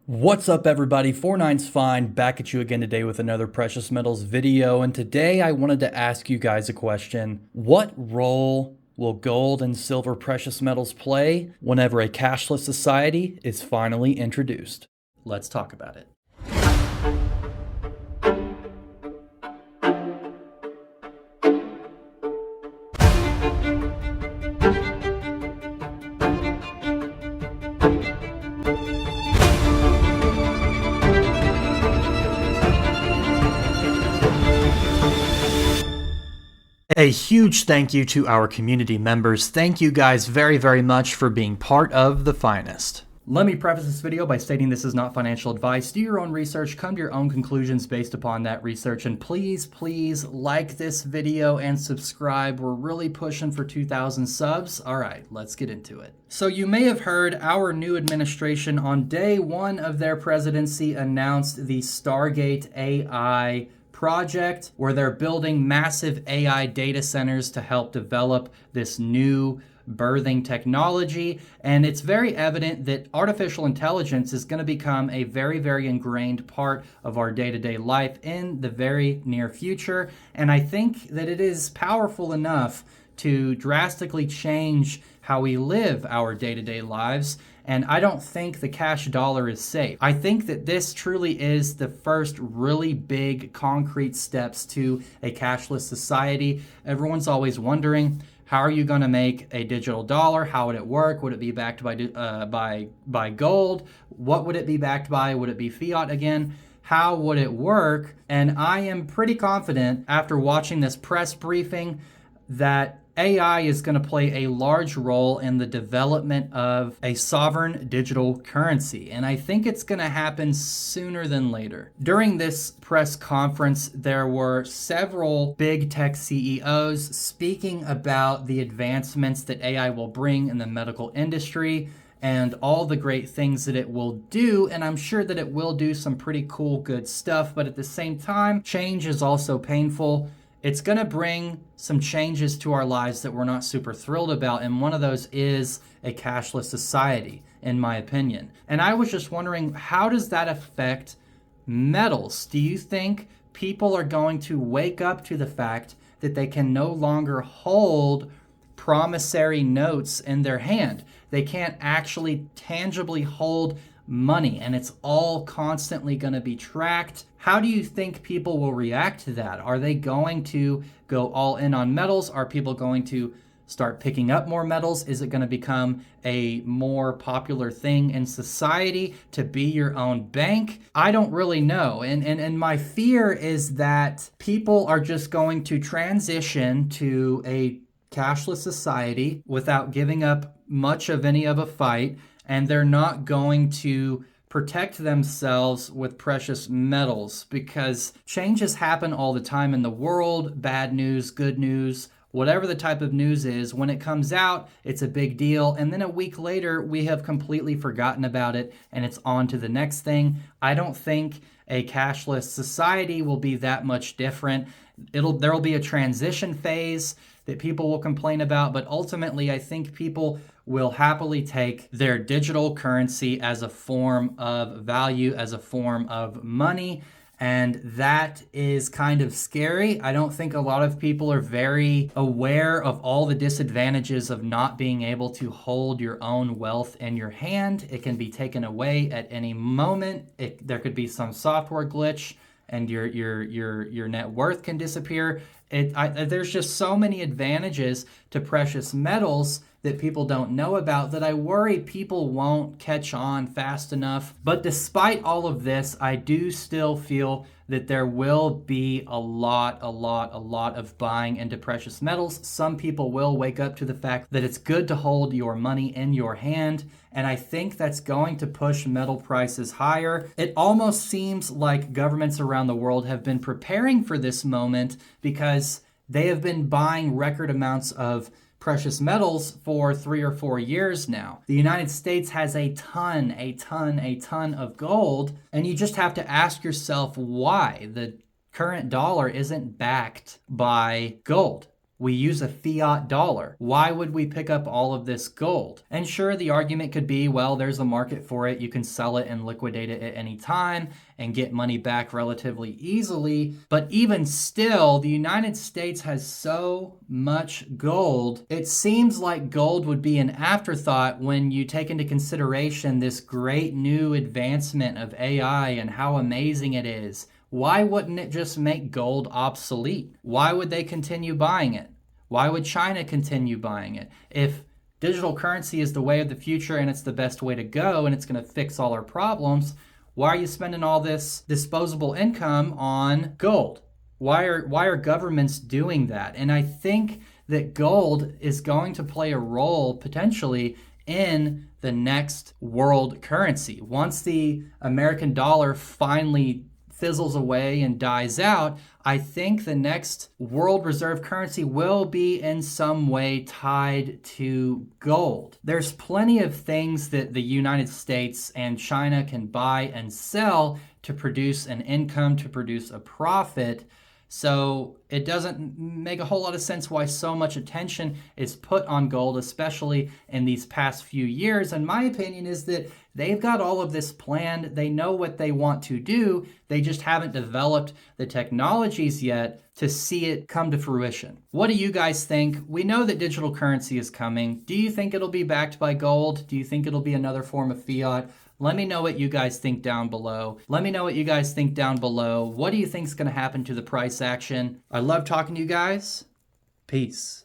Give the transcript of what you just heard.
What's up everybody, 49's Fine, back at you again today with another precious metals video, and today I wanted to ask you guys a question. What role will gold and silver precious metals play whenever a cashless society is finally introduced? Let's talk about it. A huge thank you to our community members. Thank you guys very much for being part of the finest. Let me preface this video by stating this is not financial advice. Do your own research, come to your own conclusions based upon that research, and please like this video and subscribe. We're really pushing for 2,000 subs. All right, let's get into it. So you may have heard our new administration on day one of their presidency announced the Stargate AI project, where they're building massive AI data centers to help develop this new birthing technology. And it's very evident that artificial intelligence is going to become a very ingrained part of our day-to-day life in the very near future. And I think that it is powerful enough to drastically change how we live our day-to-day lives. And I don't think the cash dollar is safe. I think that this truly is the first really big concrete steps to a cashless society. Everyone's always wondering, how are you going to make a digital dollar? How would it work? Would it be backed by gold? What would it be backed by? Would it be fiat again? How would it work? And I am pretty confident after watching this press briefing that AI is going to play a large role in the development of a sovereign digital currency. And I think it's going to happen sooner than later. During this press conference, there were several big tech CEOs speaking about the advancements that AI will bring in the medical industry and all the great things that it will do. And I'm sure that it will do some pretty cool, good stuff. But at the same time, change is also painful. It's going to bring some changes to our lives that we're not super thrilled about, and one of those is a cashless society, in my opinion. And I was just wondering, how does that affect metals? Do you think people are going to wake up to the fact that they can no longer hold promissory notes in their hand? They can't actually tangibly hold money, and it's all constantly going to be tracked. How do you think people will react to that? Are they going to go all in on metals? Are people going to start picking up more metals? Is it going to become a more popular thing in society to be your own bank? I don't really know. And my fear is that people are just going to transition to a cashless society without giving up much of any of a fight, and they're not going to protect themselves with precious metals, because changes happen all the time in the world. Bad news, good news, whatever the type of news is, when it comes out, it's a big deal. And then a week later, we have completely forgotten about it and it's on to the next thing. I don't think a cashless society will be that much different. There'll be a transition phase that people will complain about, but ultimately I think people will happily take their digital currency as a form of value, as a form of money. And that is kind of scary. I don't think a lot of people are very aware of all the disadvantages of not being able to hold your own wealth in your hand. It can be taken away at any moment. There could be some software glitch and your net worth can disappear. There's just so many advantages to precious metals that people don't know about that I worry people won't catch on fast enough. But despite all of this, I do still feel that there will be a lot of buying into precious metals. Some people will wake up to the fact that it's good to hold your money in your hand, and I think that's going to push metal prices higher. It almost seems like governments around the world have been preparing for this moment because they have been buying record amounts of precious metals for 3 or 4 years now. The United States has a ton of gold, and you just have to ask yourself why the current dollar isn't backed by gold. We use a fiat dollar. Why would we pick up all of this gold? And sure, the argument could be, well, there's a market for it. You can sell it and liquidate it at any time and get money back relatively easily. But even still, the United States has so much gold. It seems like gold would be an afterthought when you take into consideration this great new advancement of AI and how amazing it is. Why wouldn't it just make gold obsolete? Why would they continue buying it? Why would China continue buying it? If digital currency is the way of the future and it's the best way to go and it's going to fix all our problems, why are you spending all this disposable income on gold? Why are governments doing that? And I think that gold is going to play a role potentially in the next world currency. Once the American dollar finally fizzles away and dies out, I think the next world reserve currency will be in some way tied to gold. There's plenty of things that the United States and China can buy and sell to produce an income, to produce a profit. So it doesn't make a whole lot of sense why so much attention is put on gold, especially in these past few years. And my opinion is that they've got all of this planned. They know what they want to do. They just haven't developed the technologies yet to see it come to fruition. What do you guys think? We know that digital currency is coming. Do you think it'll be backed by gold? Do you think it'll be another form of fiat? Let me know what you guys think down below. What do you think is going to happen to the price action? I love talking to you guys. Peace.